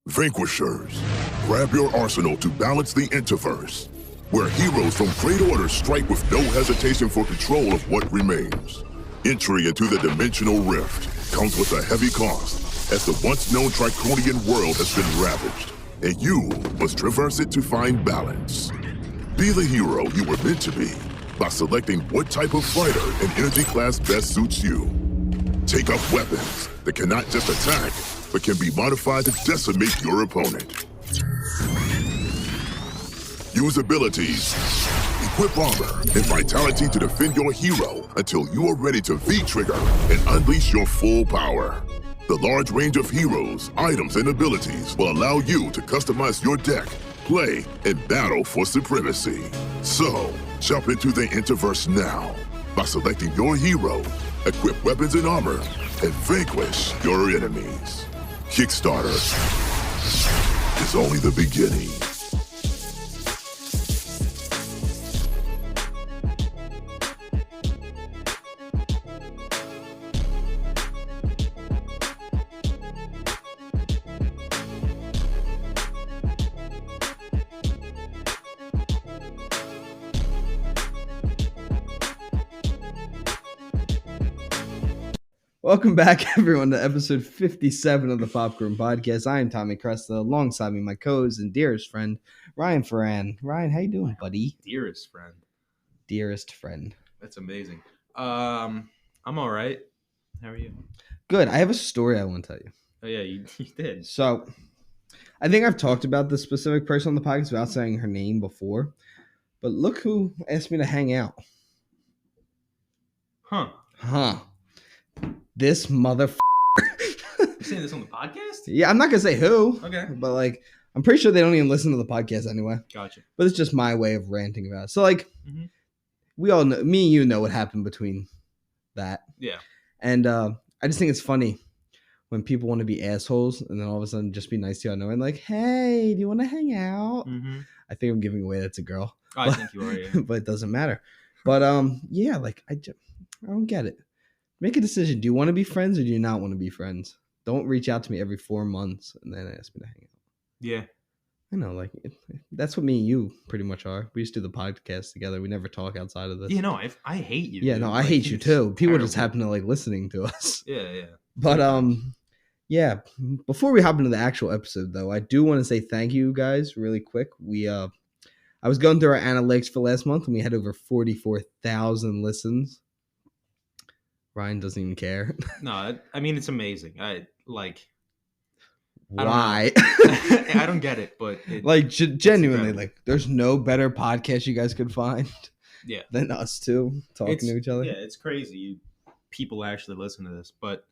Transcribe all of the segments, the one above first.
Vanquishers, grab your arsenal to balance the Interverse, where heroes from great orders strike with no hesitation for control of what remains. Entry into the Dimensional Rift comes with a heavy cost, as the once-known Draconian world has been ravaged, and you must traverse it to find balance. Be the hero you were meant to be by selecting what type of fighter and energy class best suits you. Take up weapons that cannot just attack, but can be modified to decimate your opponent. Use abilities, equip armor, and vitality to defend your hero until you are ready to V-trigger and unleash your full power. The large range of heroes, items, and abilities will allow you to customize your deck, play, and battle for supremacy. So, jump into the Interverse now by selecting your hero, equip weapons and armor, and vanquish your enemies. Kickstarter is only the beginning. Welcome back, everyone, to episode 57 of the Popcorn Podcast. I am Tommy Cresta, alongside me, my co-host and dearest friend, Ryan Ferran. Ryan, how you doing, buddy? Dearest friend. Dearest friend. That's amazing. I'm all right. How are you? Good. I have a story I want to tell you. Oh, yeah, you did. So, I think I've talked about this specific person on the podcast without saying her name before, but look who asked me to hang out. Huh. This motherfucker. You saying this on the podcast? Yeah, I'm not going to say who. Okay. But, like, I'm pretty sure they don't even listen to the podcast anyway. Gotcha. But it's just my way of ranting about it. So, like, we all know, me and you know what happened between that. Yeah. And I just think it's funny when people want to be assholes and then all of a sudden just be nice to you. I know, and like, hey, do you want to hang out? Mm-hmm. I think I'm giving away that's a girl. I think you are, yeah. But it doesn't matter. But, yeah, like, I don't get it. Make a decision. Do you want to be friends or do you not want to be friends? Don't reach out to me every 4 months and then ask me to hang out. Yeah. I know, like, that's what me and you pretty much are. We used to do the podcast together. We never talk outside of this. Yeah, no, I hate you. Yeah, dude. no, I Like, hate you too. People terrible. just happen to like listening to us. Yeah. But yeah. Before we hop into the actual episode, though, I do want to say thank you guys really quick. I was going through our analytics for last month, and we had over 44,000 listens. Ryan doesn't even care. No, I mean, it's amazing. Why? I don't get it, but like genuinely, incredible. like there's no better podcast you guys could find yeah, than us two talking to each other. Yeah, it's crazy. People actually listen to this, but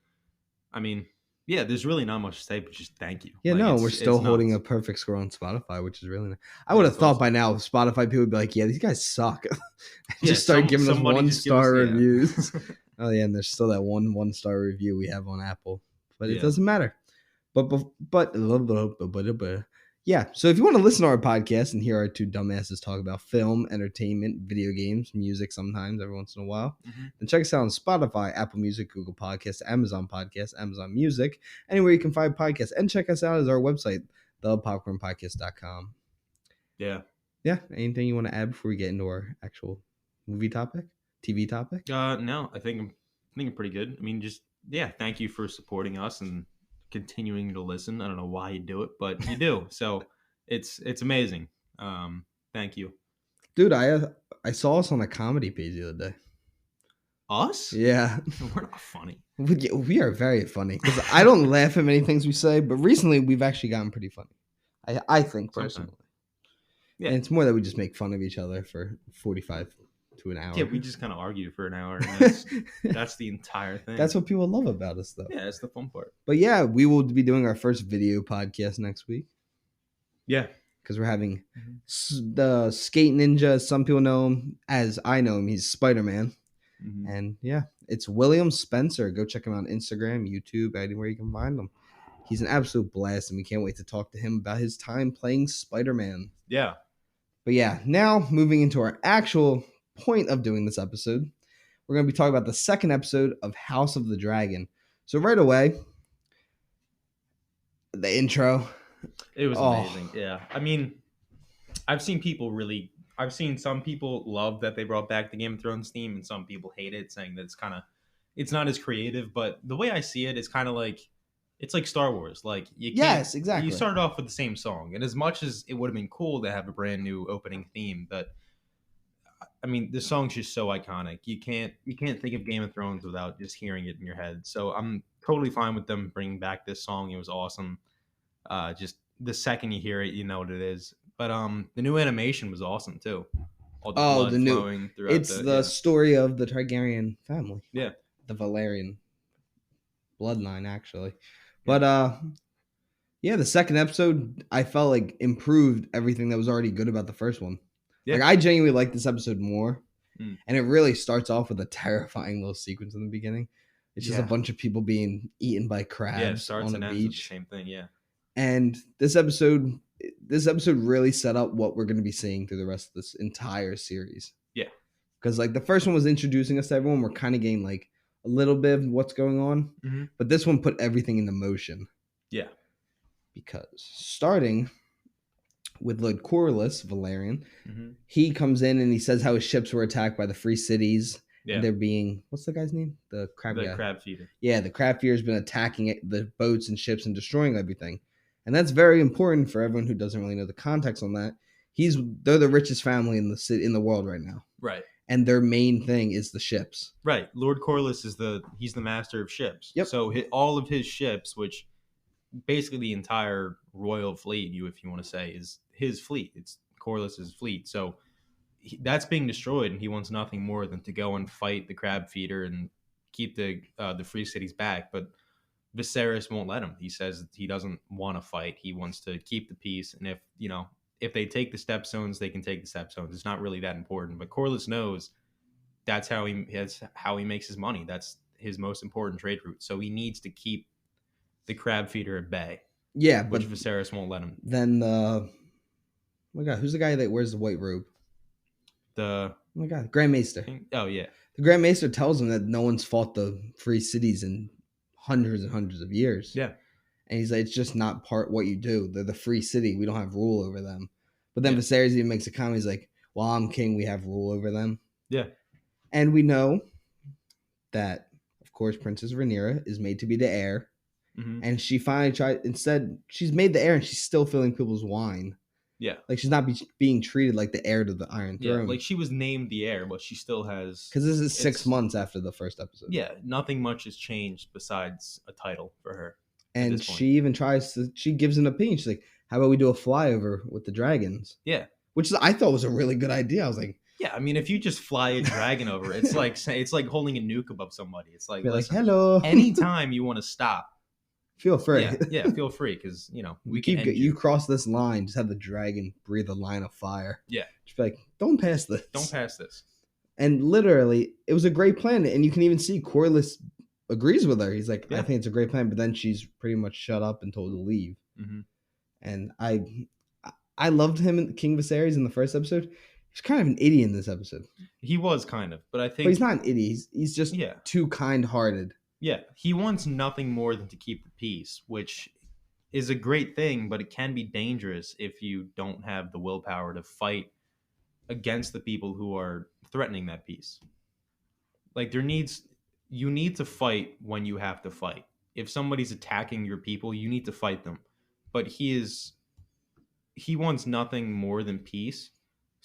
I mean, yeah, there's really not much to say, but just thank you. Yeah, Like, no, it's- we're still it's holding a nuts. perfect score on Spotify, which is really nice. I would have it's thought awesome. by now Spotify people would be like, yeah, these guys suck. Yeah, Just start giving us somebody just give us- 1-star yeah. reviews. Oh, yeah, and there's still that 1-star review we have on Apple. But it Yeah. doesn't matter. But yeah, so if you want to listen to our podcast and hear our two dumbasses talk about film, entertainment, video games, music sometimes, every once in a while, then check us out on Spotify, Apple Music, Google Podcasts, Amazon Podcasts, Amazon Music, anywhere you can find podcasts. And check us out as our website, thepopcornpodcast.com. Yeah. Yeah, anything you want to add before we get into our actual movie topic, TV topic? No, I think I'm pretty good. I mean, just thank you for supporting us and continuing to listen. I don't know why you do it, but you do. So it's amazing. Thank you. Dude, I saw us on a comedy page the other day. Us? Yeah. We're not funny. We are very funny because I don't laugh at many things we say, but recently we've actually gotten pretty funny. I think personally. Sometimes. Yeah. And it's more that we just make fun of each other for 45 to an hour. Yeah, we just kind of argue for an hour, and that's the entire thing. That's what people love about us, though. Yeah, that's the fun part. But yeah, we will be doing our first video podcast next week Yeah. because we're having the Skate Ninja. Some people know him as I know him. He's Spider-Man. Mhm. And yeah, it's William Spencer. Go check him out on Instagram, YouTube, anywhere you can find him. He's an absolute blast, and we can't wait to talk to him about his time playing Spider-Man. Yeah. But yeah, now moving into our actual point of doing this episode, we're going to be talking about the second episode of House of the Dragon. So right away, the intro, It was Oh. amazing. Yeah. I mean, I've seen some people love that they brought back the Game of Thrones theme, and some people hate it, saying that it's not as creative. But the way I see it is kind of like, it's like Star Wars. Like you can't, Yes, exactly. You started off with the same song, and as much as it would have been cool to have a brand new opening theme, but I mean, the song's just so iconic. You can't think of Game of Thrones without just hearing it in your head. So I'm totally fine with them bringing back this song. It was awesome. Just the second you hear it, you know what it is. But the new animation was awesome too. All the blood flowing throughout. It's the story of the Targaryen family. Yeah. The Valerian bloodline, actually. Yeah. But yeah, the second episode I felt like improved everything that was already good about the first one. Yeah. Like I genuinely like this episode more. Mm. And it really starts off with a terrifying little sequence in the beginning. It's just a bunch of people being eaten by crabs on a beach. Same thing, yeah. And this episode really set up what we're going to be seeing through the rest of this entire series. Yeah. Because like the first one was introducing us to everyone. We're kind of getting like a little bit of what's going on. Mm-hmm. But this one put everything into motion. Yeah. Because starting with Lord Corlys, Valerian, mm-hmm. he comes in and he says how his ships were attacked by the free cities. Yeah. And they're being, what's the guy's name? The crab guy. The crab feeder. Yeah, the crab feeder has been attacking the boats and ships and destroying everything. And that's very important for everyone who doesn't really know the context on that. They're the richest family in the world right now. Right. And their main thing is the ships. Right. Lord Corlys he's the master of ships. Yep. So all of his ships, which basically the entire royal fleet, if you want to say, is his fleet. It's Corlys's fleet. So that's being destroyed, and he wants nothing more than to go and fight the crab feeder and keep the free cities back. But Viserys won't let him. He says he doesn't want to fight. He wants to keep the peace. And if they take the stepstones, they can take the stepstones. It's not really that important. But Corlys knows that's how he makes his money. That's his most important trade route. So he needs to keep the crab feeder at bay. Yeah, which Viserys won't let him. Then oh my God, who's the guy that wears the white robe? Oh my God, Grand Maester. Oh yeah. The Grand Maester tells him that no one's fought the free cities in hundreds and hundreds of years. Yeah. And he's like, it's just not part what you do. They're the free city. We don't have rule over them. But then Viserys even makes a comment. He's like, well, I'm king. We have rule over them. Yeah. And we know that, of course, Princess Rhaenyra is made to be the heir. Mm-hmm. And she finally she's made the heir and she's still filling people's wine. Yeah. Like she's not being treated like the heir to the Iron Throne. Yeah, like she was named the heir, but she still has... Because this is 6 months after the first episode. Yeah, nothing much has changed besides a title for her. And she even she gives an opinion. She's like, how about we do a flyover with the dragons? Yeah. Which I thought was a really good idea. I was like... Yeah, I mean, if you just fly a dragon over, it's like holding a nuke above somebody. It's like, hello. Anytime you want to stop, feel free. Yeah, feel free, because you cross this line, just have the dragon breathe a line of fire. Yeah, just be like, don't pass this. Don't pass this. And literally, it was a great plan, and you can even see Corlys agrees with her. He's like, I think it's a great plan, but then she's pretty much shut up and told to leave. Mm-hmm. And I loved him in King Viserys in the first episode. He's kind of an idiot in this episode. He was kind of, but I think... But he's not an idiot. He's just too kind-hearted. Yeah, he wants nothing more than to keep the peace, which is a great thing, but it can be dangerous if you don't have the willpower to fight against the people who are threatening that peace. Like, you need to fight when you have to fight. If somebody's attacking your people, you need to fight them. But he wants nothing more than peace.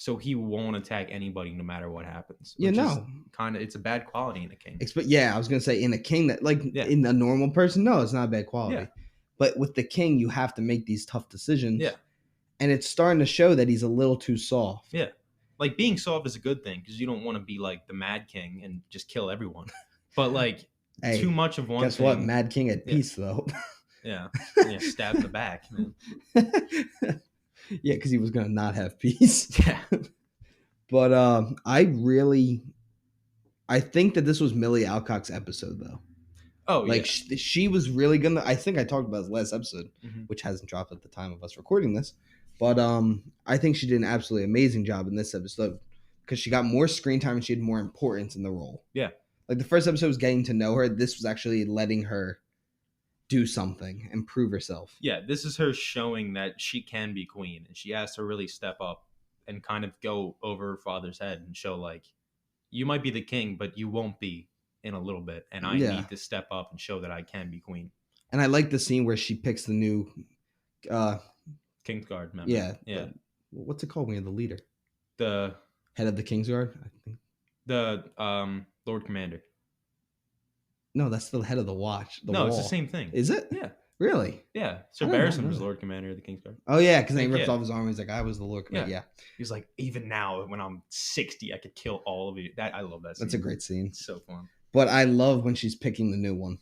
So he won't attack anybody no matter what happens. It's a bad quality in a king. I was gonna say in a king that in a normal person, no, it's not a bad quality. Yeah. But with the king, you have to make these tough decisions. Yeah. And it's starting to show that he's a little too soft. Yeah. Like being soft is a good thing because you don't want to be like the Mad King and just kill everyone. But like too much of one. Guess what? Mad King at peace though. Yeah. Stab in the back. Yeah, because he was gonna not have peace. Yeah. But I think that this was Millie Alcock's episode though. Oh, like she was really gonna. I think I talked about this last episode, which hasn't dropped at the time of us recording this. But I think she did an absolutely amazing job in this episode because she got more screen time and she had more importance in the role. Yeah. Like the first episode was getting to know her. This was actually letting her do something and prove herself. Yeah, this is her showing that she can be queen, and she has to really step up and kind of go over her father's head and show, like, you might be the king, but you won't be in a little bit, and I need to step up and show that I can be queen. And I like the scene where she picks the new Kingsguard member. Yeah. What's it called when you're the leader? The head of the Kingsguard, I think. The Lord Commander. No, that's the head of the watch. No, it's the same thing. Is it? Yeah. Really? Yeah. Sir Barristan was Lord Commander of the Kingsguard. Oh, yeah, because then he ripped off his arm. He's like, I was the Lord Commander. Yeah. He's like, even now, when I'm 60, I could kill all of you. I love that scene. That's a great scene. It's so fun. But I love when she's picking the new one.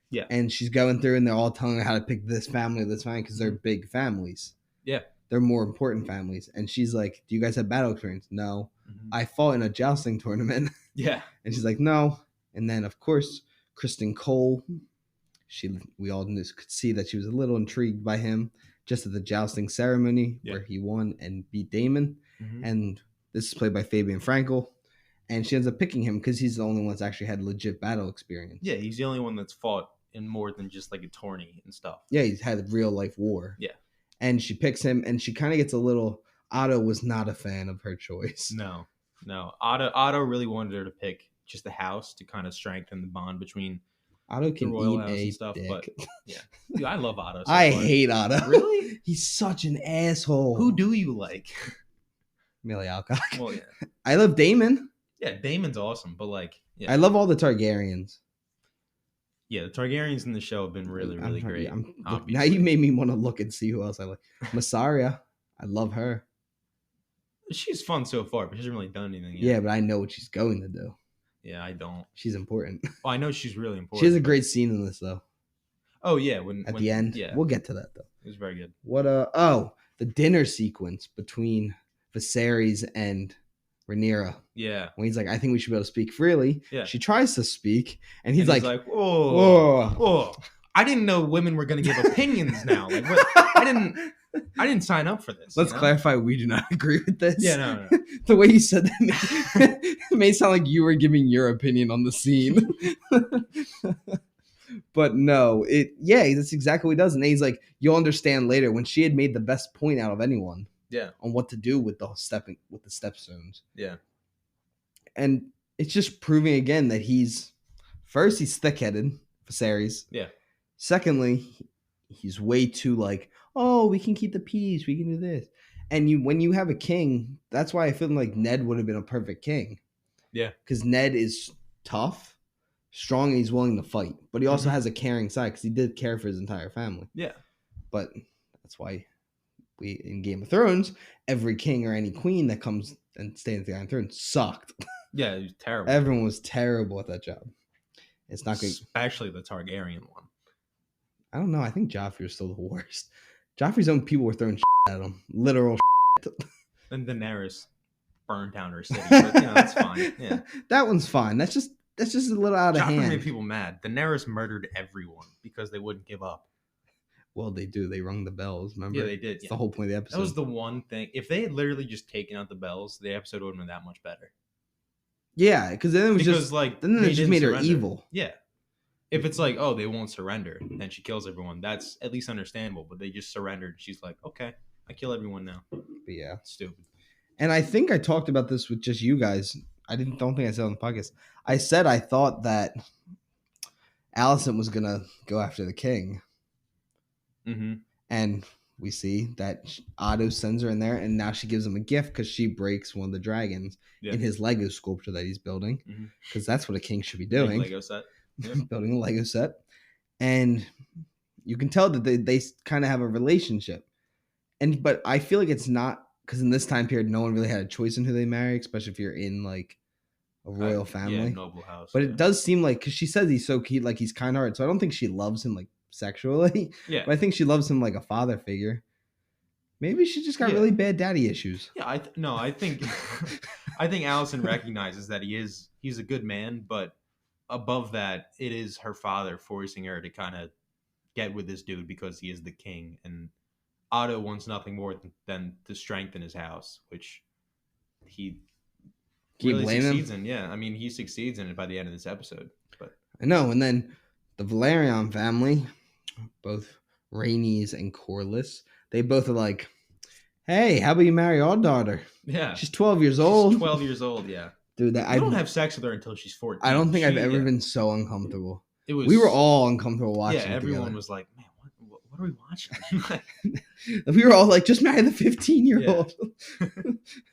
Yeah. And she's going through and they're all telling her how to pick this family, because they're big families. Yeah. They're more important families. And she's like, do you guys have battle experience? No. Mm-hmm. I fought in a jousting tournament. Yeah. And she's like, no. And then, of course, Kristen Cole, we all could see that she was a little intrigued by him just at the jousting ceremony where he won and beat Damon. Mm-hmm. And this is played by Fabian Frankel. And she ends up picking him because he's the only one that's actually had legit battle experience. Yeah, he's the only one that's fought in more than just like a tourney and stuff. Yeah, he's had real life war. Yeah. And she picks him, and she kind of gets a little... Otto was not a fan of her choice. No. Otto really wanted her to pick just the house to kind of strengthen the bond between Otto can the royal eat house a and stuff. dick. But yeah, dude, I love Otto. I hate Otto. Really? He's such an asshole. Who do you like? Millie Alcock. Well, yeah. I love Damon. Yeah, Damon's awesome, but like, yeah. I love all the Targaryens. Yeah, the Targaryens in the show have been really, really great. Now you made me want to look and see who else I like. Massaria, I love her. She's fun so far, but she hasn't really done anything yet. Yeah, but I know what she's going to do. Yeah, I don't. She's important. Well, I know she's really important. She has a great scene in this, though. Oh, yeah. At the end? Yeah. We'll get to that, though. It was very good. The dinner sequence between Viserys and Rhaenyra. Yeah. When he's like, I think we should be able to speak freely. Yeah. She tries to speak, and he's like, whoa. I didn't know women were going to give opinions now. Like, what? I didn't sign up for this. Let's clarify, we do not agree with this. Yeah, no. The way you said that it may sound like you were giving your opinion on the scene. But no, that's exactly what he does. And he's like, you'll understand later, when she had made the best point out of anyone. Yeah. On what to do with the stepstones. Yeah. And it's just proving again that he's thick-headed, Viserys. Yeah. Secondly, he's way too like, oh, we can keep the peace, we can do this. And when you have a king, that's why I feel like Ned would have been a perfect king. Yeah. Because Ned is tough, strong, and he's willing to fight. But he also has a caring side because he did care for his entire family. Yeah. But that's why in Game of Thrones, every king or any queen that comes and stays at the Iron Throne sucked. Yeah, it was terrible. Everyone was terrible at that job. It's not good. Especially the Targaryen one. I don't know. I think Joffrey was still the worst. Joffrey's own people were throwing at him. Literal And Daenerys burned down her city. But, that's fine. Yeah. That one's fine. That's just a little out of hand. Joffrey made people mad. Daenerys murdered everyone because they wouldn't give up. Well, they do. They rung the bells, remember? Yeah, they did. It's the whole point of the episode. That was the one thing. If they had literally just taken out the bells, the episode would have been that much better. Yeah, because then it was then they just made her evil. Yeah. If it's like, oh, they won't surrender, and she kills everyone, that's at least understandable. But they just surrendered. She's like, okay, I kill everyone now. But yeah. Stupid. And I think I talked about this with just you guys. Don't think I said it on the podcast. I said I thought that Alicent was going to go after the king. Mm-hmm. And we see that Otto sends her in there, and now she gives him a gift because she breaks one of the dragons in his Lego sculpture that he's building. Because that's what a king should be doing. Lego set. Yeah. Building a Lego set. And you can tell that they kind of have a relationship. But I feel like it's not, because in this time period, no one really had a choice in who they marry, especially if you're in like a royal family. Yeah, noble house. But it does seem like, because she says he's so cute, like he's kind hearted. So I don't think she loves him like sexually. Yeah. But I think she loves him like a father figure. Maybe she just got really bad daddy issues. Yeah, I think I think Alicent recognizes that he's a good man, but above that, it is her father forcing her to kind of get with this dude because he is the king, and Otto wants nothing more than to strengthen his house, which he really succeeds in. Yeah, I mean, he succeeds in it by the end of this episode. But I know, and then the Valerian family, both Rainey's and Corliss, they both are like, hey, how about you marry our daughter? Yeah. She's 12 years old. She's 12 years old, yeah. Dude, I don't have sex with her until she's 14. I don't think I've ever been so uncomfortable. We were all uncomfortable watching. Yeah, everyone together. was like, man, what are we watching? We were all like, just marry the 15-year-old.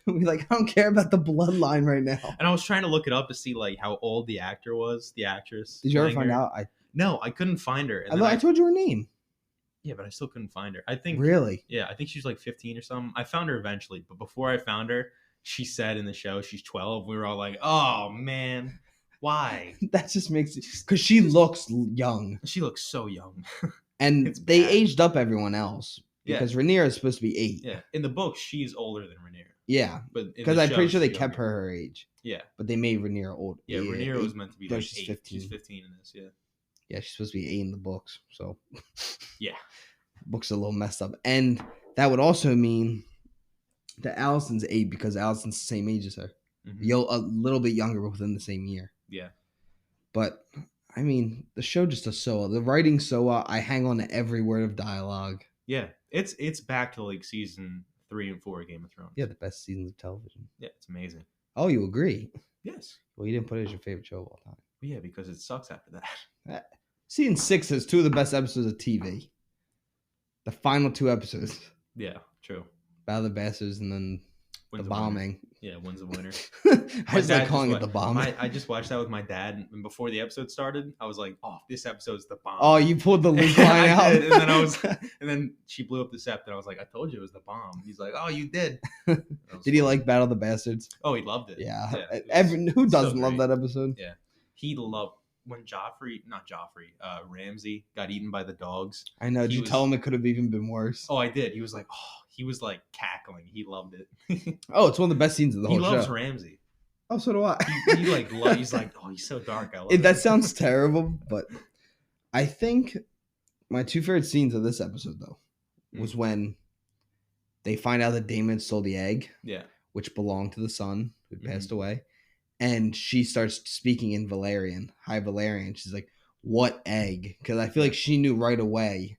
We're like, I don't care about the bloodline right now. And I was trying to look it up to see like how old the actor was, the actress. Did you ever find out? No, I couldn't find her. And I told you her name. Yeah, but I still couldn't find her. I think really. Yeah, I think she's like 15 or something. I found her eventually, but before I found her, she said in the show she's 12. We were all like, "Oh man, why?" That just makes it because she looks young. She looks so young, and they aged up everyone else because Rhaenyra is supposed to be 8. Yeah, in the book, she's older than Rhaenyra. Yeah, but because I'm pretty sure they kept her age. Yeah, but they made Rhaenyra old. Yeah, Rhaenyra was meant to be like 8. 15. She's 15 in this. Yeah. Yeah, she's supposed to be 8 in the books. So yeah, book's a little messed up, and that would also mean that Allison's 8 because Allison's the same age as her. A little bit younger, but within the same year. Yeah. But I mean, the show just does so well. The writing's so well. I hang on to every word of dialogue. Yeah, it's back to like season 3 and 4 of Game of Thrones. Yeah, the best seasons of television. Yeah, it's amazing. Oh, you agree? Yes. Well, you didn't put it as your favorite show of all time. Yeah, because it sucks after that. Season 6 has 2 of the best episodes of TV. The final 2 episodes. Yeah, true. Battle of the Bastards and then the bombing. Yeah, when's the winner? I was like calling it the bombing. I just watched that with my dad, and before the episode started, I was like, "Oh, this episode's the bomb." Oh, you pulled the Luke line out, and then she blew up the scepter. And I was like, "I told you it was the bomb." He's like, "Oh, you did." Did he like Battle of the Bastards? Oh, he loved it. Yeah. Who doesn't love that episode? Yeah, he loved when Ramsay got eaten by the dogs. I know. Did you tell him it could have even been worse? Oh, I did. He was like, he was like cackling. He loved it. Oh, it's one of the best scenes of the whole show. He loves Ramsay. Oh, so do I. He's like, oh, he's so dark. I love it. That sounds terrible, but I think my 2 favorite scenes of this episode though was when they find out that Damon stole the egg. Yeah. Which belonged to the son who passed away. And she starts speaking in Valyrian, High Valyrian. She's like, "What egg?" Because I feel like she knew right away.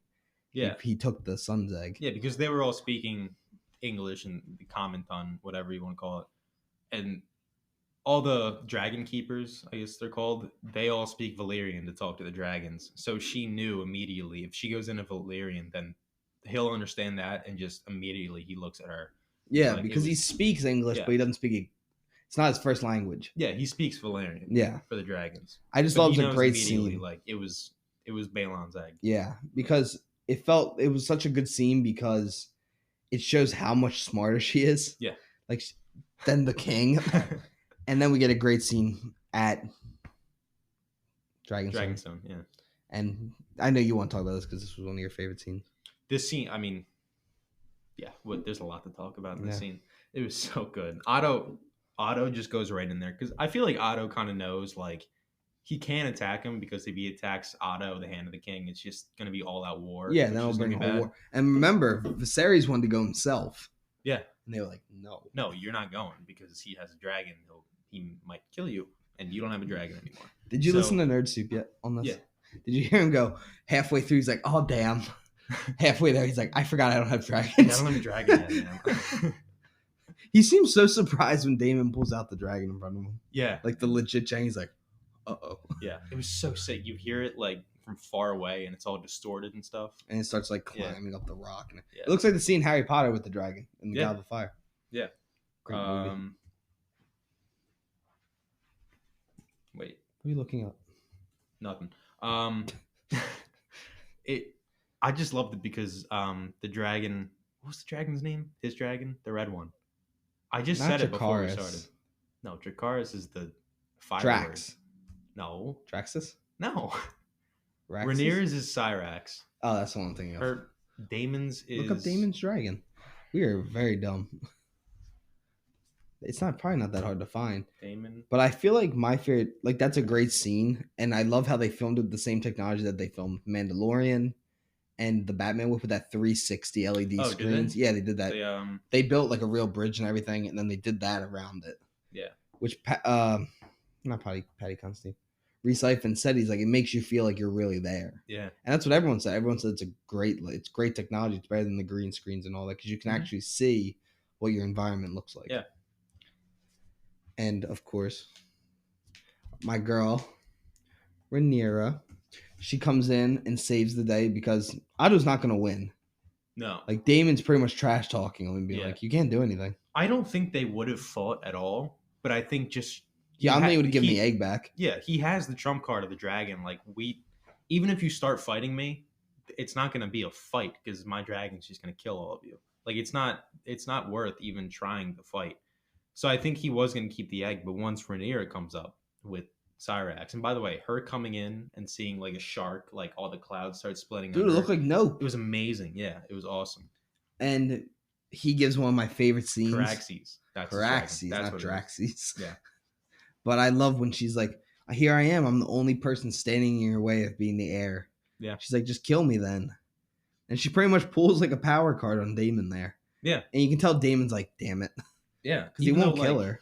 Yeah, he took the son's egg. Yeah, because they were all speaking English and the common tongue, whatever you want to call it, and all the dragon keepers, I guess they're called, they all speak Valyrian to talk to the dragons. So she knew immediately if she goes into Valyrian, then he'll understand that, and just immediately he looks at her. Yeah, like because he speaks English, but he doesn't speak it. It's not his first language. Yeah, he speaks Valyrian. Yeah, for the dragons. I just thought it was a great scene. Like it was Balon's egg. Yeah, because it was such a good scene because it shows how much smarter she is. Yeah, like than the king. And then we get a great scene at Dragonstone. Yeah. And I know you want to talk about this because this was one of your favorite scenes. This scene, I mean, yeah, there's a lot to talk about in this scene. It was so good. Otto just goes right in there because I feel like Otto kind of knows like he can attack him because if he attacks Otto, the Hand of the King, it's just going to be all out war. Yeah, that'll bring a whole war. And remember, Viserys wanted to go himself. Yeah. And they were like, no. No, you're not going because he has a dragon. He might kill you, and you don't have a dragon anymore. Did you listen to Nerd Soup yet on this? Yeah. Did you hear him go halfway through? He's like, oh, damn. Halfway there, he's like, I forgot I don't have dragons. Yeah, I don't have a dragon yet, man. He seems so surprised when Damon pulls out the dragon in front of him. Yeah. Like the legit Chang, he's like, uh-oh. Yeah, it was so sick. You hear it like from far away, and it's all distorted and stuff. And it starts like climbing up the rock. And it looks like the scene Harry Potter with the dragon in the Goblet of Fire. Yeah. Great movie. Wait. What are you looking up? Nothing. I just loved it because the dragon. What's the dragon's name? His dragon, the red one. I just said it before we started. No, Dracarys is the fire. Drax. No. Draxus? No. Raxus? Rhaenyra's is Cyrax. Oh, that's the one I'm thinking of. Her Daemon's is. Look up Daemon's dragon. We are very dumb. It's probably not that hard to find. Daemon. But I feel like my favorite, like that's a great scene, and I love how they filmed with the same technology that they filmed Mandalorian and the Batman with that 360 LED screens. Yeah, they did that. They built like a real bridge and everything, and then they did that around it. Yeah. Which not Patty Constantine. Recyphin said, he's like, it makes you feel like you're really there. Yeah. And that's what everyone said. Everyone said it's great technology. It's better than the green screens and all that because you can actually see what your environment looks like. Yeah. And of course, my girl, Rhaenyra, she comes in and saves the day because Otto's not going to win. No. Like, Daemon's pretty much trash talking him and being Yeah. like, you can't do anything. I don't think they would have fought at all, but I think just Yeah, I don't think he would have given the egg back. Yeah, he has the trump card of the dragon. Like, even if you start fighting me, it's not going to be a fight because my dragon's just going to kill all of you. Like, it's not worth even trying to fight. So I think he was going to keep the egg, but once Rhaenyra comes up with Cyrax, and by the way, her coming in and seeing like a shark, like all the clouds start splitting. Dude, it looked like Nope. It was amazing. Yeah, it was awesome. And he gives one of my favorite scenes. Caraxes. Caraxes, That's not what Draxes. Yeah. But I love when she's like, here I am. I'm the only person standing in your way of being the heir. Yeah. She's like, just kill me then. And she pretty much pulls like a power card on Daemon there. Yeah. And you can tell Daemon's like, damn it. Yeah. Because he won't kill her.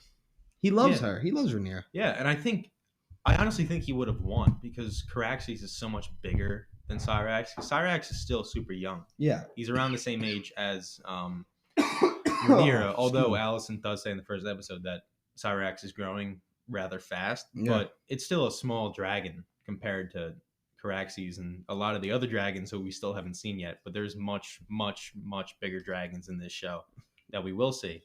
He loves her. He loves Rhaenyra. Yeah. And I honestly think he would have won because Caraxes is so much bigger than Cyrax. Cyrax is still super young. Yeah. He's around the same age as Rhaenyra, although Allison does say in the first episode that Cyrax is growing rather fast, but it's still a small dragon compared to Caraxes and a lot of the other dragons who we still haven't seen yet. But there's much, much, much bigger dragons in this show that we will see.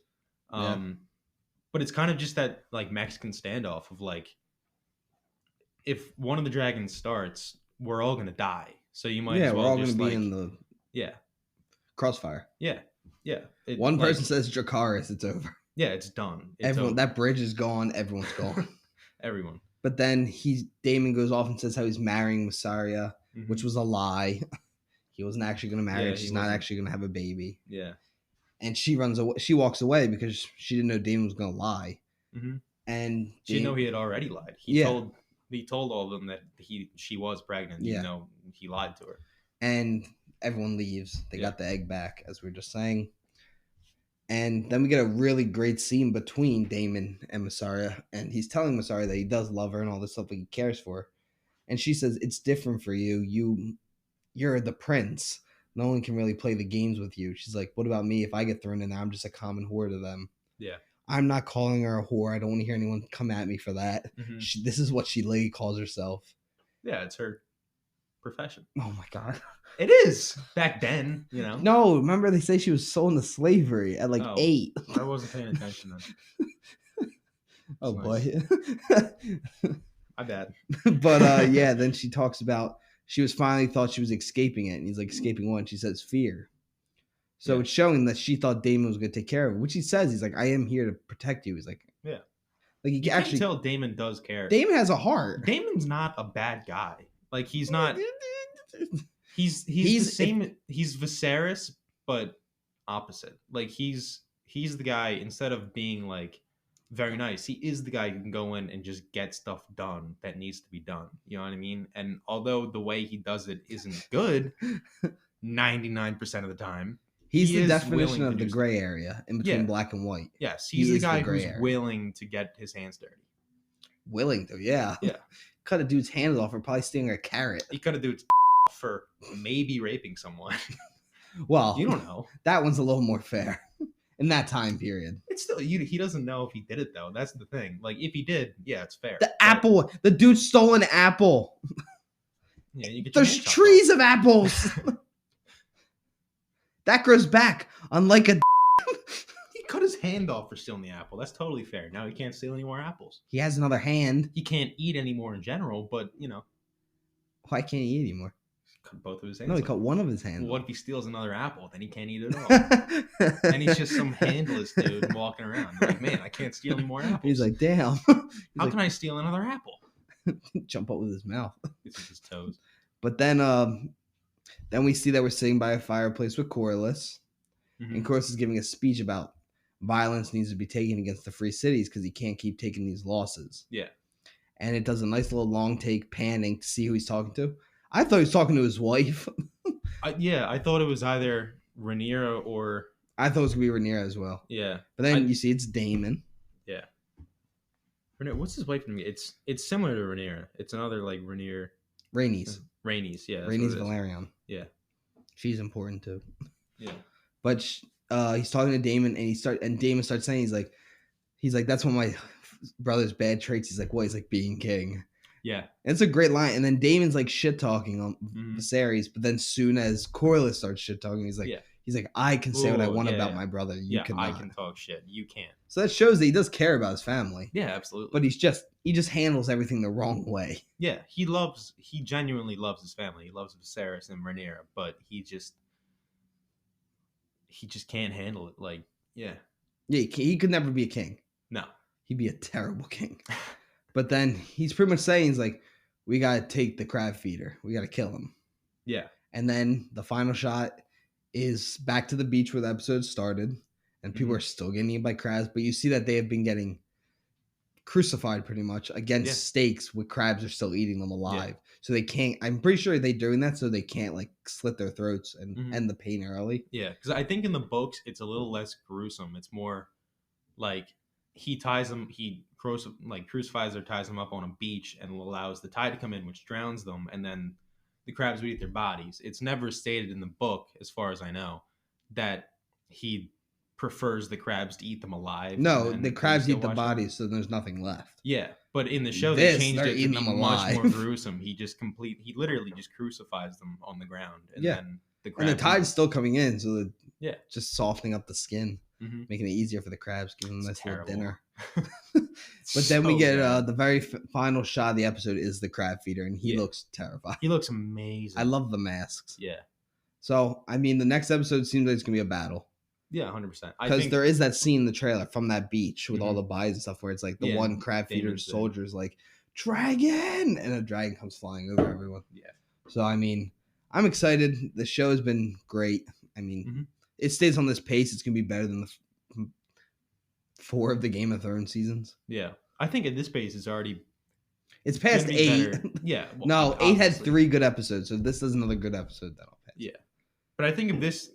But it's kind of just that like Mexican standoff of like, if one of the dragons starts, we're all gonna die. So you might as well we're all just gonna be like, in the crossfire. Yeah. One person says Dracarys, it's over. Yeah, it's done. Everyone, that bridge is gone. Everyone's gone. Everyone. But then Daemon goes off and says how he's marrying Mysaria, which was a lie. He wasn't actually going to marry her. She's not actually going to have a baby. Yeah. And she runs away. She walks away because she didn't know Daemon was going to lie. Mm-hmm. And she didn't know he had already lied. He told all of them that she was pregnant. You know, he lied to her. And everyone leaves. They got the egg back, as we were just saying. And then we get a really great scene between Daemon and Mysaria. And he's telling Mysaria that he does love her and all this stuff, like he cares for her. And she says, it's different for you. You're the prince. No one can really play the games with you. She's like, what about me? If I get thrown in there, I'm just a common whore to them. Yeah. I'm not calling her a whore. I don't want to hear anyone come at me for that. Mm-hmm. This is what she literally calls herself. Yeah, it's her profession. Oh my God. It is. Back then, you know. No, remember they say she was sold into slavery at 8. I wasn't paying attention then. Oh boy. My bad. But then she talks about she was finally thought she was escaping it. And he's like, escaping what? And she says fear. So it's showing that she thought Daemon was going to take care of her, which he says. He's like, I am here to protect you. He's like, yeah. Like you actually can tell Daemon does care. Daemon has a heart. Daemon's not a bad guy. Like he's not. He's the same. He's Viserys, but opposite. Like he's the guy, instead of being like very nice, he is the guy who can go in and just get stuff done that needs to be done. You know what I mean? And although the way he does it isn't good 99% of the time, he's the definition of the gray area in between black and white. Yes, he's the guy who's willing to get his hands dirty. Willing to, yeah. Cut a dude's hands off for probably stealing a carrot. He cut a dude's for maybe raping someone. Well, you don't know. That one's a little more fair in that time period. It's still he doesn't know if he did it though. That's the thing. Like if he did, yeah, it's fair. Apple, the dude stole an apple. Yeah, you get there's trees of apples. That grows back, unlike a. He cut his hand off for stealing the apple. That's totally fair. Now he can't steal any more apples. He has another hand. He can't eat anymore in general, but you know. Why can't he eat anymore? Cut both of his hands. No, he cut one of his hands. Well, what if he steals another apple? Then he can't eat it all. And he's just some handless dude walking around. Like, man, I can't steal any more apples. He's like, damn. How can I steal another apple? Jump up with his mouth. It's with his toes. But then we see that we're sitting by a fireplace with Corlys. Mm-hmm. And Corlys is giving a speech about violence needs to be taken against the free cities because he can't keep taking these losses. Yeah. And it does a nice little long take panning to see who he's talking to. I thought he was talking to his wife. I thought it was either Rhaenyra or... I thought it was going to be Rhaenyra as well. Yeah. But then you see it's Daemon. Yeah. Rhaenyra, what's his wife name? It's similar to Rhaenyra. It's another like Rhaenyra. Rhaenys. Rhaenys, yeah. Rhaenys Valerian. Yeah. She's important too. Yeah. But he's talking to Damon, and Damon starts saying he's like that's one of my brother's bad traits. He's like, what? He's like being king. Yeah. And it's a great line. And then Damon's like shit talking on Viserys, but then soon as Corlys starts shit talking, he's like, I can say what I want about my brother. You cannot. I can talk shit. You can't. So that shows that he does care about his family. Yeah, absolutely. But he just handles everything the wrong way. Yeah, he genuinely loves his family. He loves Viserys and Rhaenyra, but he just can't handle it. Like, yeah. Yeah, he could never be a king. No. He'd be a terrible king. But then he's pretty much saying, he's like, we got to take the crab feeder. We got to kill him. Yeah. And then the final shot is back to the beach where the episode started. And people are still getting eaten by crabs. But you see that they have been getting crucified pretty much against stakes with crabs are still eating them alive. Yeah. So they can't, I'm pretty sure they're doing that so they can't like slit their throats and end the pain early. Yeah. Because I think in the books, it's a little less gruesome. It's more like he crucifies or ties them up on a beach and allows the tide to come in, which drowns them, and then the crabs would eat their bodies. It's never stated in the book, as far as I know, that he prefers the crabs to eat them alive. No, the crabs eat the bodies, so there's nothing left. Yeah, but in the show, they changed it to be much more gruesome. He literally just crucifies them on the ground, and then the crabs. And the tide's still coming in, so just softening up the skin. Making it easier for the crabs, giving them a nice little dinner. But then we get the very final shot of the episode is the crab feeder, and he looks terrified. He looks amazing. I love the masks. Yeah. So, I mean, the next episode seems like it's going to be a battle. Yeah, 100%. Because there is that scene in the trailer from that beach with all the bodies and stuff where it's like the one crab feeder soldier's like, dragon! And a dragon comes flying over everyone. Yeah. So, I mean, I'm excited. The show has been great. I mean, it stays on this pace. It's going to be better than the 4 of the Game of Thrones seasons. Yeah. I think at this pace, it's past 8. Yeah. Well, no, 8 had 3 good episodes. So this is another good episode that I'll pass. Yeah. But I think if this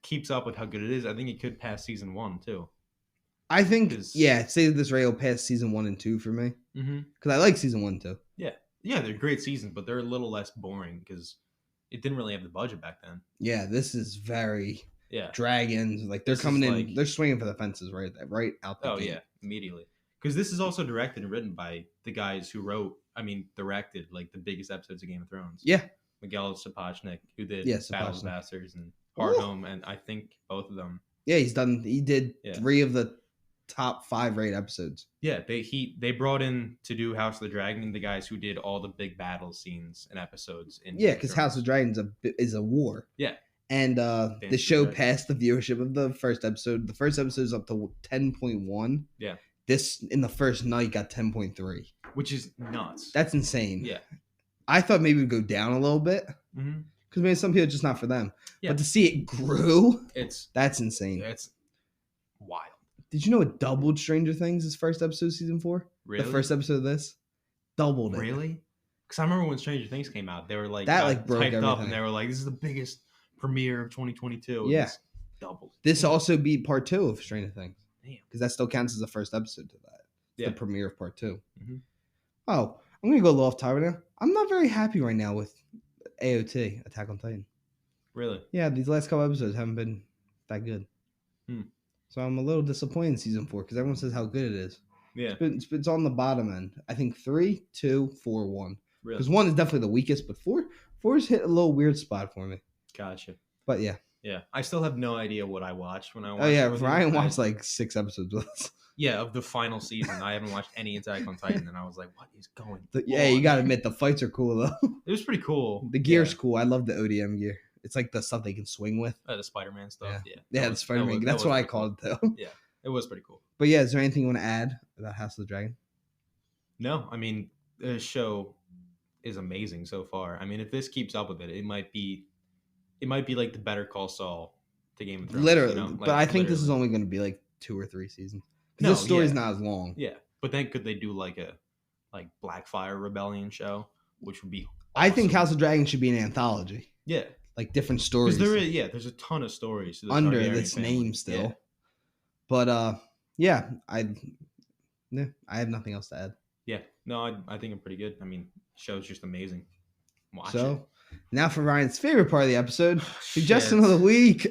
keeps up with how good it is, I think it could pass season 1 too. I think, say this rate will pass season 1 and 2 for me. Because I like season 1 too. Yeah. Yeah, they're great seasons, but they're a little less boring because it didn't really have the budget back then. Yeah, this is very... Yeah, dragons, like they're coming in, they're swinging for the fences right out the gate. Oh yeah, immediately. Because this is also directed and written by the guys who directed like the biggest episodes of Game of Thrones. Yeah, Miguel Sapochnik, who did Battle of Bastards and Hard Home, and I think both of them. Yeah, he did 3 of the top 5 rated episodes. Yeah, they brought in to do House of the Dragon the guys who did all the big battle scenes and episodes. Because House of the Dragon is a war. Yeah. And the show passed the viewership of the first episode. The first episode is up to 10.1. Yeah. This, in the first night, got 10.3. Which is nuts. That's insane. Yeah. I thought maybe it would go down a little bit. Because maybe some people, it's just not for them. Yeah. But to see it grew, that's insane. It's wild. Did you know it doubled Stranger Things, this first episode of season 4? Really? The first episode of this? Doubled it. Really? Because I remember when Stranger Things came out, they were like, that like broke everything. Up, and they were like, this is the biggest premiere of 2022. Yeah. Doubled. This also beat part 2 of Stranger Things. Damn. Because that still counts as the first episode to that. It's the premiere of part 2. Oh, I'm going to go a little off topic now. I'm not very happy right now with AOT, Attack on Titan. Really? Yeah, these last couple episodes haven't been that good. So I'm a little disappointed in season 4 because everyone says how good it is. Yeah. It's on the bottom end. I think 3, 2, 4, 1. Really? Because 1 is definitely the weakest, but 4's hit a little weird spot for me. Gotcha. But yeah. Yeah. I still have no idea what I watched when I watched. Oh yeah, Ryan watched like 6 episodes with us. Yeah, of the final season. I haven't watched any Attack on Titan, and I was like, what is going on? Yeah, you gotta admit, the fights are cool though. It was pretty cool. The gear's cool. I love the ODM gear. It's like the stuff they can swing with. The Spider-Man stuff. Yeah, the Spider-Man. That's what I called it though. Yeah, it was pretty cool. But yeah, is there anything you want to add about House of the Dragon? No, I mean, the show is amazing so far. I mean, if this keeps up with it, it might be like the Better Call Saul to Game of Thrones. Literally. You know? But I think this is only going to be like 2 or 3 seasons. Because the story's not as long. Yeah. But then could they do like a Blackfire Rebellion show, which would be awesome. I think House of Dragon should be an anthology. Yeah. Like different stories. Because there's a ton of stories. Under this name still. Yeah. But Yeah, I have nothing else to add. Yeah, no, I think I'm pretty good. I mean, show's just amazing. Watch So it. now for Ryan's favorite part of the episode, Shit. suggestion of the week. Do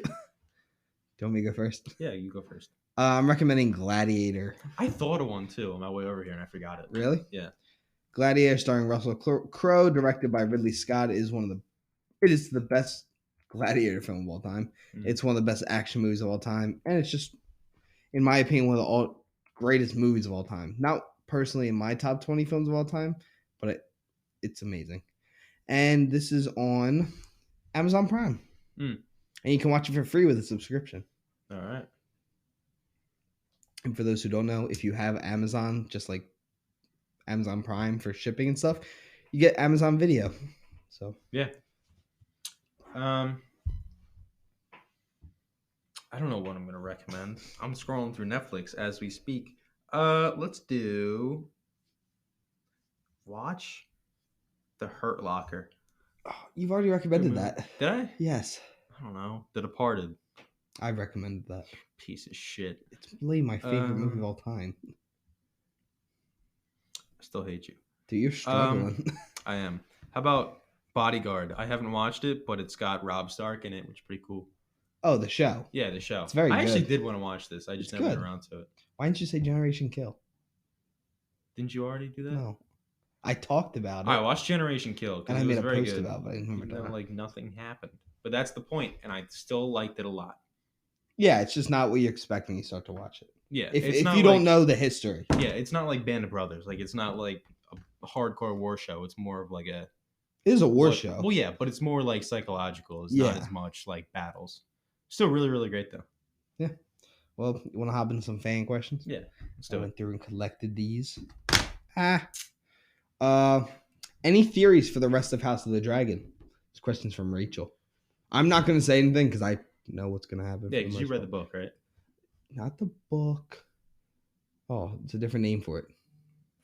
you want me to go first? Yeah, you go first. I'm recommending Gladiator. I thought of one too on my way over here, and I forgot it. Really? Yeah. Gladiator, starring Russell Crowe, directed by Ridley Scott, it is the best Gladiator film of all time. Mhm. It's one of the best action movies of all time, and it's just, in my opinion, one of the greatest movies of all time. Not personally in my top 20 films of all time, but it's amazing. And this is on Amazon Prime, and you can watch it for free with a subscription. All right. And for those who don't know, if you have Amazon, just like Amazon Prime for shipping and stuff, you get Amazon Video. So yeah. I don't know what I'm gonna recommend. I'm scrolling through Netflix as we speak. Let's do watch The Hurt Locker. oh, you've already recommended that. Did I? Yes, I don't know. The Departed. I recommended that. Piece of shit. It's really my favorite movie of all time. I still hate you. Dude, you're struggling. I am. How about Bodyguard? I haven't watched it, but it's got Rob Stark in it, which is pretty cool. Oh, the show. Yeah, the show. It's very I actually good. did want to watch this. I just It's never good. got around to it. Why didn't you say Generation Kill? Didn't you already do that? No, I talked about it. I watched Generation Kill And I because it made was a very post good. about it, but I didn't remember Even though, doing it. like nothing happened, but that's the point, and I still liked it a lot. Yeah, it's just not what you expect when you start to watch it. Yeah, If it's you not don't like- know the history. Yeah, it's not like Band of Brothers. Like it's not like a hardcore war show. It's more of like a It is a war Well, show. Well, yeah, but it's more like psychological. It's not Yeah. as much like battles. Still really, really great though. Well, you want to hop into some fan questions? Yeah, let's I do it. went through and collected these. Any theories for the rest of House of the Dragon? This question's from Rachel. I'm not going to say anything because I know what's going to happen. Yeah, because you read the book, right? Not the book. Oh, it's a different name for it.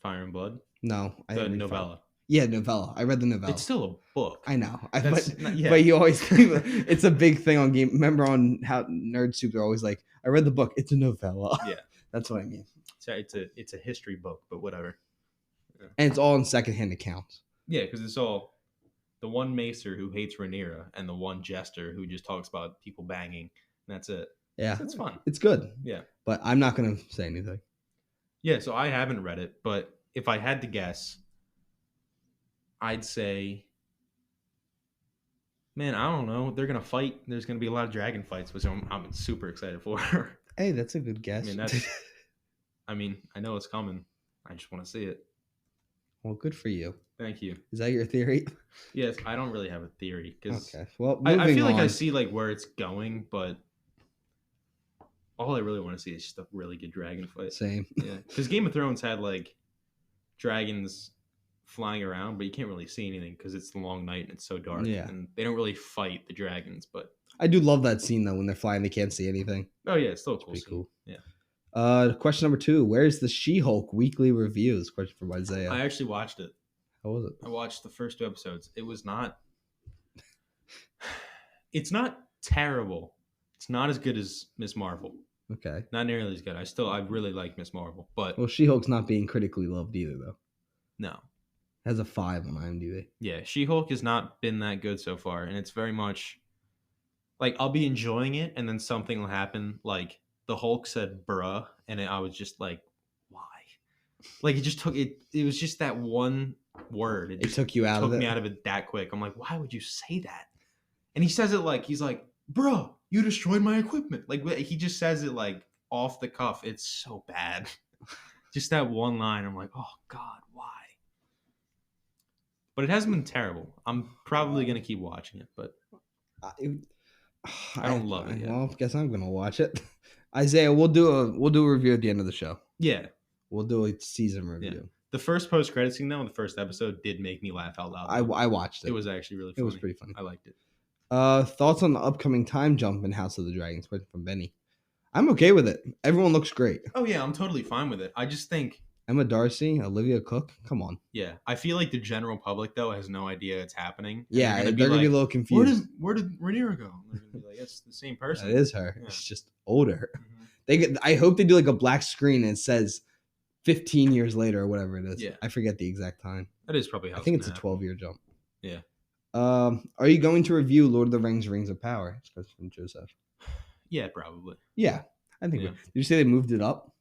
Fire and Blood. No, I The didn't read novella. Fire. Yeah, novella. I read the novella. It's still a book. I know. That's But, not- yeah. but you always it's a big thing on game. Remember on how Nerd Soup they're always like, I read the book. It's a novella. Yeah. That's what I mean. It's a history book, but whatever. And it's all in secondhand accounts. Yeah, because it's all the one maester who hates Rhaenyra and the one jester who just talks about people banging. And that's it. Yeah. That's fun. It's good. Yeah. But I'm not going to say anything. Yeah, so I haven't read it, but if I had to guess, I'd say, man, I don't know. They're gonna fight. There's gonna be a lot of dragon fights, which I'm super excited for. Hey, that's a good guess. I mean, I know it's coming. I just want to see it. Well, good for you. Thank you. Is that your theory? Yes, I don't really have a theory because Okay. Well, I moving feel like I on. see like where it's going, but all I really want to see is just a really good dragon fight. Same. Yeah, because Game of Thrones had like dragons flying around, but you can't really see anything because it's the long night and it's so dark. Yeah. And they don't really fight the dragons, but I do love that scene though when they're flying, they can't see anything. oh yeah, it's still a cool. Pretty Scene. cool. Yeah. Question number 2. Where's the She-Hulk weekly reviews? Question from Isaiah. I actually watched it. How was it? I watched the first 2 episodes. It was not. It's not terrible. It's not as good as Miss Marvel. Okay. Not nearly as good. I really like Miss Marvel, but Well, She-Hulk's not being critically loved either though. no. It has a 5 on IMDb. Yeah, She-Hulk has not been that good so far, and it's very much like I'll be enjoying it, and then something will happen. Like the Hulk said "bruh," and I was just like, "Why?" Like it just took it. It was just that one word. It just took you out of took it. me out of it that quick. I'm like, why would you say that? And he says it like he's like, "Bruh, you destroyed my equipment." Like he just says it like off the cuff. It's so bad. Just that one line. I'm like, oh God, why? But it hasn't been terrible. I'm probably gonna keep watching it, but I don't love it yet. Well, I guess I'm gonna watch it. Isaiah, we'll do a review at the end of the show. yeah. We'll do a season review. The first post credit scene though, the first episode did make me laugh out loud. I watched it. It was actually really It funny. was pretty funny. I liked it. Thoughts on the upcoming time jump in House of the Dragons? Question from Benny. I'm okay with it. Everyone looks great. Oh yeah, I'm totally fine with it. I just think Emma Darcy, Olivia Cook. Come on. yeah, I feel like the general public though has no idea it's happening. And Yeah, they're gonna like, be a little confused. Where did Rhaenyra go? And they're gonna be like, it's the same person. That is her. Yeah. It's just older. Mhm. I hope they do like a black screen and it says 15 years later or whatever it is. Yeah. I forget the exact time. That is probably how I think it's gonna a 12-year jump. Yeah. Are you going to review Lord of the Rings: Rings of Power? It's a question from Joseph. Yeah, probably. Yeah, I think. Yeah. Did you say they moved it up?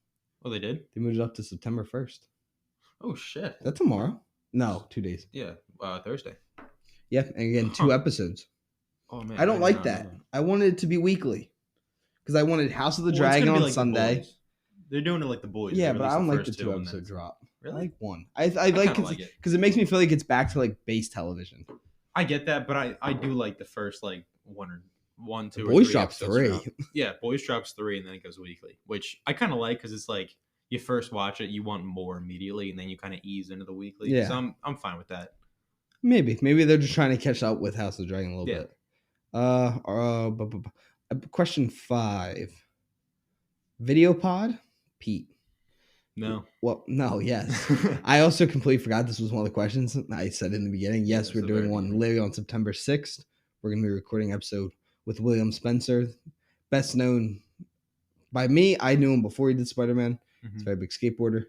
Oh, they did? They moved it up to September 1st. Oh, shit. Is that tomorrow? No, 2 days. Yeah, Thursday. Yeah, and again, 2 episodes. Oh, man. I don't did like not know that. I wanted it to be weekly because I wanted House of the Well, it's Dragon gonna be on like The Sunday. Boys. They're doing it like The Boys. Yeah, They but I release don't like the first 2 and episode then- drop. Really? I like 1. I I like kinda like it. because it makes me feel like it's back to like base television. I get that, but I do like the first like one, two, or Boys three drop episodes 3. drop. Yeah, Boys drops 3 and then it goes weekly, which I kind of like because it's like you first watch it, you want more immediately, and then you kind of ease into the weekly. Yeah. So I'm fine with that. Maybe they're just trying to catch up with House of the Dragon a little Yeah. bit. Question 5. Video pod, Pete. No. Well, no, yes. I also completely forgot this was one of the questions I said in the beginning. Yes, Yeah, we're so doing very one beginning. literally on September 6th. We're going to be recording an episode with William Spencer, best known by me. I knew him before he did Spider-Man. He's a very big skateboarder,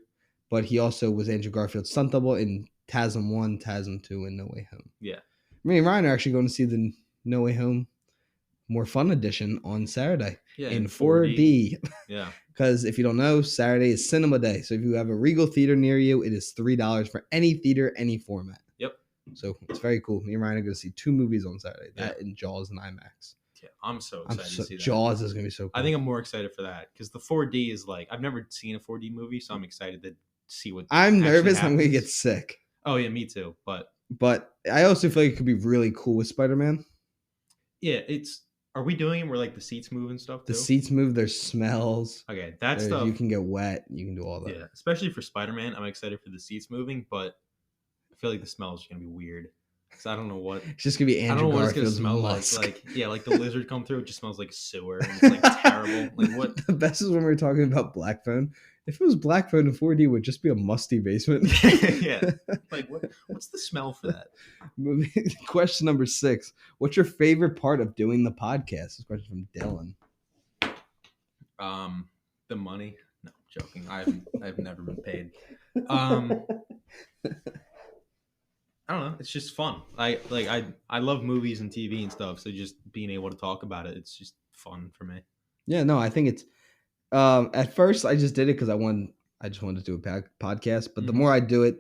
but he also was Andrew Garfield's stunt double in TASM 1, TASM 2, and No Way Home. Yeah. Me and Ryan are actually going to see the No Way Home More Fun edition on Saturday Yeah, in 4D. Yeah. Because if you don't know, Saturday is cinema day. So if you have a Regal theater near you, it is $3 for any theater, any format. Yep. So it's very cool. Me and Ryan are going to see 2 movies on Saturday. Yeah. That and Jaws and IMAX. Yeah, I'm so excited to see that. Jaws is going to be so cool. I think I'm more excited for that because the 4D is like I've never seen a 4D movie, so I'm excited to see what. I'm actually nervous I'm going to happens. get sick. Oh yeah, me too. But I also feel like it could be really cool with Spider-Man. yeah, Are we doing it where like the seats move and stuff too? The seats move, there's smells. Okay, that There's, stuff. you can get wet. You can do all that. Yeah, especially for Spider-Man, I'm excited for the seats moving, but I feel like the smells are gonna be weird because I don't know what. It's just going to be I don't Andrew know what it's gonna Garfield's smell musk. like. Yeah, like the lizard come through, it just smells like sewer and it's like terrible. Like what? The best is when we were talking about Black Phone. If it was Black Phone in 4D, it would just be a musty basement. Yeah. Like what's the smell for that? Question number 6. What's your favorite part of doing the podcast? This question from Dylan. The money. No, joking. I've never been paid. I don't know. It's just fun. I love movies and TV and stuff. So just being able to talk about it, it's just fun for me. Yeah, no, I think it's at first I just did it because I just wanted to do a podcast. But the more I do it,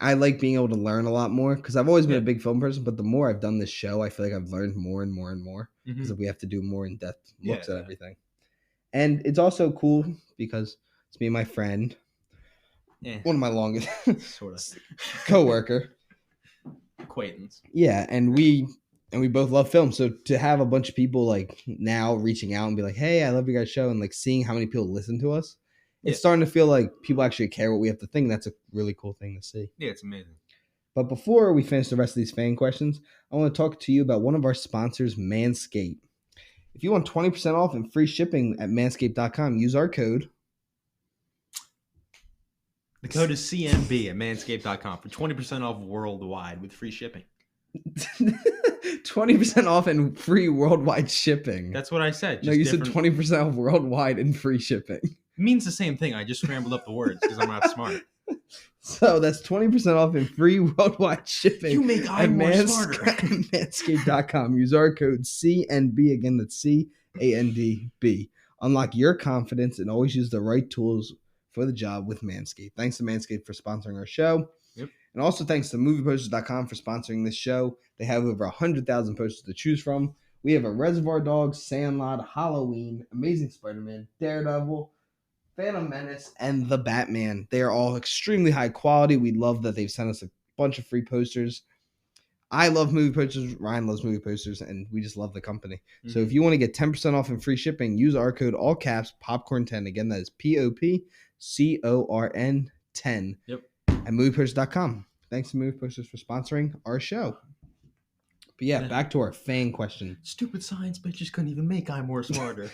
I like being able to learn a lot more because I've always been a big film person. But the more I've done this show, I feel like I've learned more and more and more because we have to do more in-depth looks at everything. And it's also cool because it's me and my friend, one of my longest Sort of coworker. Acquaintance. Yeah, and we both love film. So to have a bunch of people like now reaching out and be like, "Hey, I love your guys' show," and like seeing how many people listen to us, it's starting to feel like people actually care what we have to think. That's a really cool thing to see. Yeah, it's amazing. But before we finish the rest of these fan questions, I want to talk to you about one of our sponsors, Manscape. If you want 20% off and free shipping at manscape.com, use our code. The code is CNB at manscape.com for 20% off worldwide with free shipping. 20% off and free worldwide shipping. That's what I said. No, you said 20% off worldwide and free shipping. It means the same thing. I just scrambled up the words because I'm not smart. So that's 20% off and free worldwide shipping. You make I more smarter. Manscape.com. Use our code CNB. Again, that's CANDB. Unlock your confidence and always use the right tools for the job with Manscaped. Thanks to Manscaped for sponsoring our show. Yep. And also thanks to movieposters.com for sponsoring this show. They have over 100,000 posters to choose from. We have a Reservoir Dogs, Sandlot, Halloween, Amazing Spider-Man, Daredevil, Phantom Menace, and The Batman. They are all extremely high quality. We love that they've sent us a bunch of free posters. I love movie posters. Ryan loves movie posters, and we just love the company. Mm-hmm. So if you want to get 10% off and free shipping, use our code, all caps, popcorn10. Again, that is POPCORN 10 at movieposters.com. Thanks to Movie Posters for sponsoring our show. But yeah, back to our fan question. Stupid science bitches couldn't even make I'm more smarter.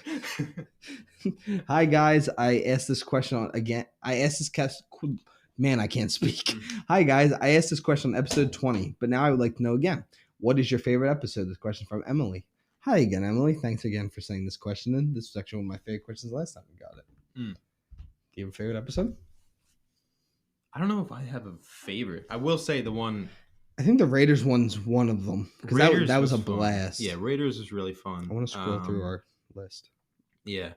Hi guys, I asked this question again. I asked this question. Man, I can't speak. Hi guys, I asked this question on episode 20, but now I would like to know again. What is your favorite episode? This question from Emily. Hi again, Emily. Thanks again for sending this question in. This was actually one of my favorite questions last time we got it. Do you have a favorite episode? I don't know if I have a favorite. I will say the one I think the Raiders one's one of them because Raiders that was a fun. blast. Yeah, Raiders was really fun. I want to scroll through our list. Yeah.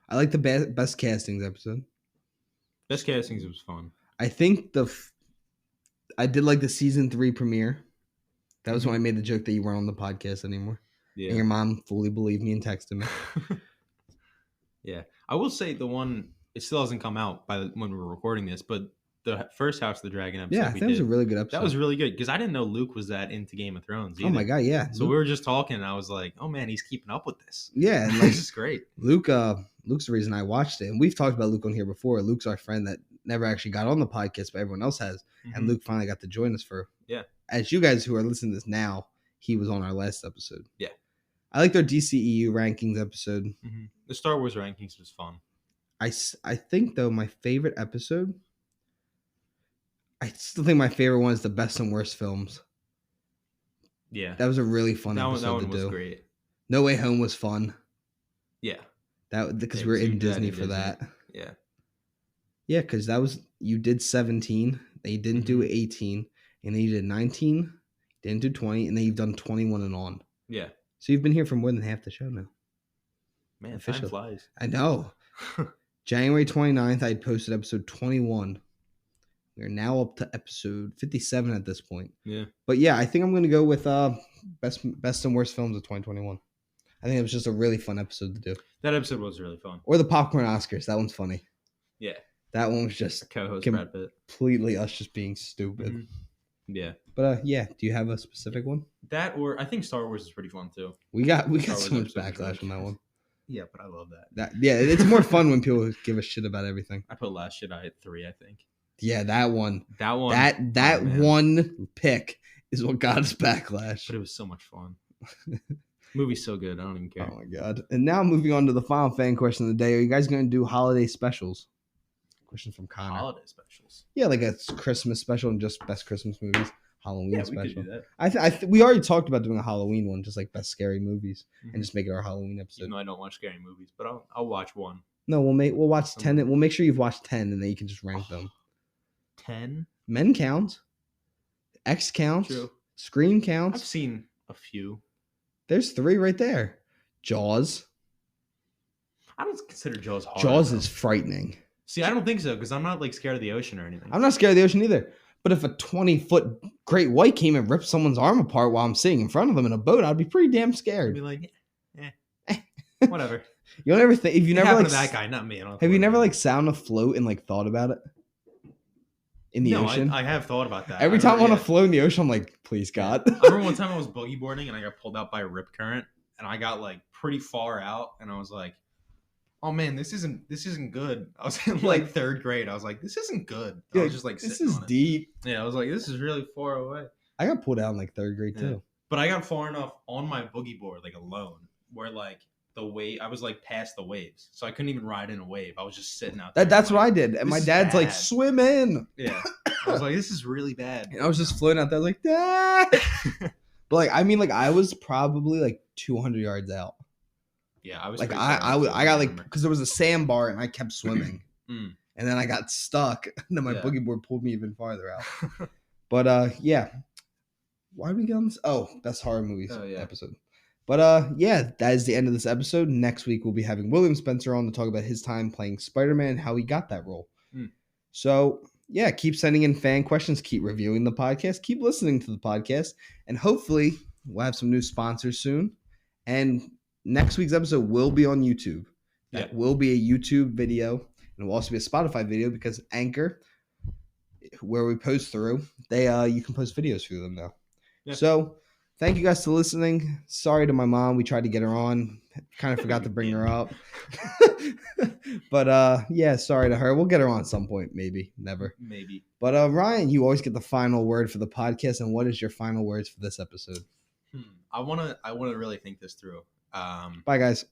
I like the best castings episode. Best castings was fun. I think I did like the season 3 premiere. That was when I made the joke that you weren't on the podcast anymore. Yeah. And your mom fully believed me and texted me. Yeah. I will say the one, it still hasn't come out when we're recording this, but the first House of the Dragon episode Yeah, I think it was a really good episode. That was really good because I didn't know Luke was that into Game of Thrones either. Oh my God, yeah. So we were just talking and I was like, oh man, he's keeping up with this. Yeah. And This is great. Luke's the reason I watched it. And we've talked about Luke on here before. Luke's our friend that never actually got on the podcast, but everyone else has. Mm-hmm. And Luke finally got to join us for, as you guys who are listening to this now, he was on our last episode. Yeah. I like their DCEU rankings episode. Mm-hmm. The Star Wars rankings was fun. I think, though, my favorite episode, I still think my favorite one is the best and worst films. Yeah. That was a really fun episode that one to do. Was great. No Way Home was fun. Yeah. Because we were in Disney for that. Yeah. Yeah, because you did 17, then you didn't do 18, and then you did 19, didn't do 20, and then you've done 21 and on. Yeah. So you've been here for more than half the show now. Man, time flies. I know. January 29th, I had posted episode 21. We're now up to episode 57 at this point. Yeah. But yeah, I think I'm going to go with best and worst films of 2021. I think it was just a really fun episode to do. That episode was really fun. Or the Popcorn Oscars. That one's funny. Yeah. That one was just co-host Brad Pitt. Completely us just being stupid. Mm-hmm. Yeah. But yeah, do you have a specific one? That or I think Star Wars is pretty fun too. We got so much backlash on that one. Yeah, but I love that. Yeah, it's more fun when people give a shit about everything. I put Last Jedi at 3, I think. Yeah, that one. That one. That one pick is what got us backlash. But it was so much fun. Movie's so good. I don't even care. Oh my God. And now moving on to the final fan question of the day. Are you guys going to do holiday specials? Question from Connor. Holiday specials? Yeah, like a Christmas special and just best Christmas movies. Halloween special. We could do that. We already talked about doing a Halloween one, just like best scary movies, and just make it our Halloween episode. Even though I don't watch scary movies, but I'll watch one. No, we'll watch 10. We'll make sure you've watched 10, and then you can just rank them. 10? Men count. X counts. True. Scream counts. I've seen a few. There's 3 right there. Jaws. I don't consider Jaws hard. Jaws is frightening. See, I don't think so because I'm not like scared of the ocean or anything. I'm not scared of the ocean either. But if a 20-foot great white came and ripped someone's arm apart while I'm sitting in front of them in a boat, I'd be pretty damn scared. I'd be like, whatever. You don't ever think if you never like to that guy, not me. Have you never like sat on a float and like thought about it in the ocean? I have thought about that. Every time I want to float in the ocean, I'm like, please God. I remember one time I was boogie boarding and I got pulled out by a rip current and I got like pretty far out and I was like, oh man, this isn't good. I was in like 3rd grade. I was like, this isn't good. I was just like, this is deep. Yeah, I was like, this is really far away. I got pulled out in like 3rd grade too. But I got far enough on my boogie board, like alone, where like the wave, I was like past the waves, so I couldn't even ride in a wave. I was just sitting out there. That's what I did, and my dad's like, swim in. Yeah, I was like, this is really bad. And I was just floating out there like, Dad. But like, I mean, like I was probably like 200 yards out. Yeah, I was like I got like because there was a sandbar and I kept swimming, and then I got stuck. And then my boogie board pulled me even farther out. But yeah, why did we get on this? Oh, best horror movies episode. But yeah, that is the end of this episode. Next week we'll be having William Spencer on to talk about his time playing Spider-Man and how he got that role. So yeah, keep sending in fan questions, keep reviewing the podcast, keep listening to the podcast, and hopefully we'll have some new sponsors soon. And next week's episode will be on YouTube. That will be a YouTube video, and it will also be a Spotify video because Anchor, where we post through, you can post videos through them now. Yeah. So thank you guys for listening. Sorry to my mom. We tried to get her on. Kind of forgot to bring her up. But yeah, sorry to her. We'll get her on at some point. Maybe. Never. Maybe. But Ryan, you always get the final word for the podcast. And what is your final words for this episode? I wanna really think this through. Bye, guys.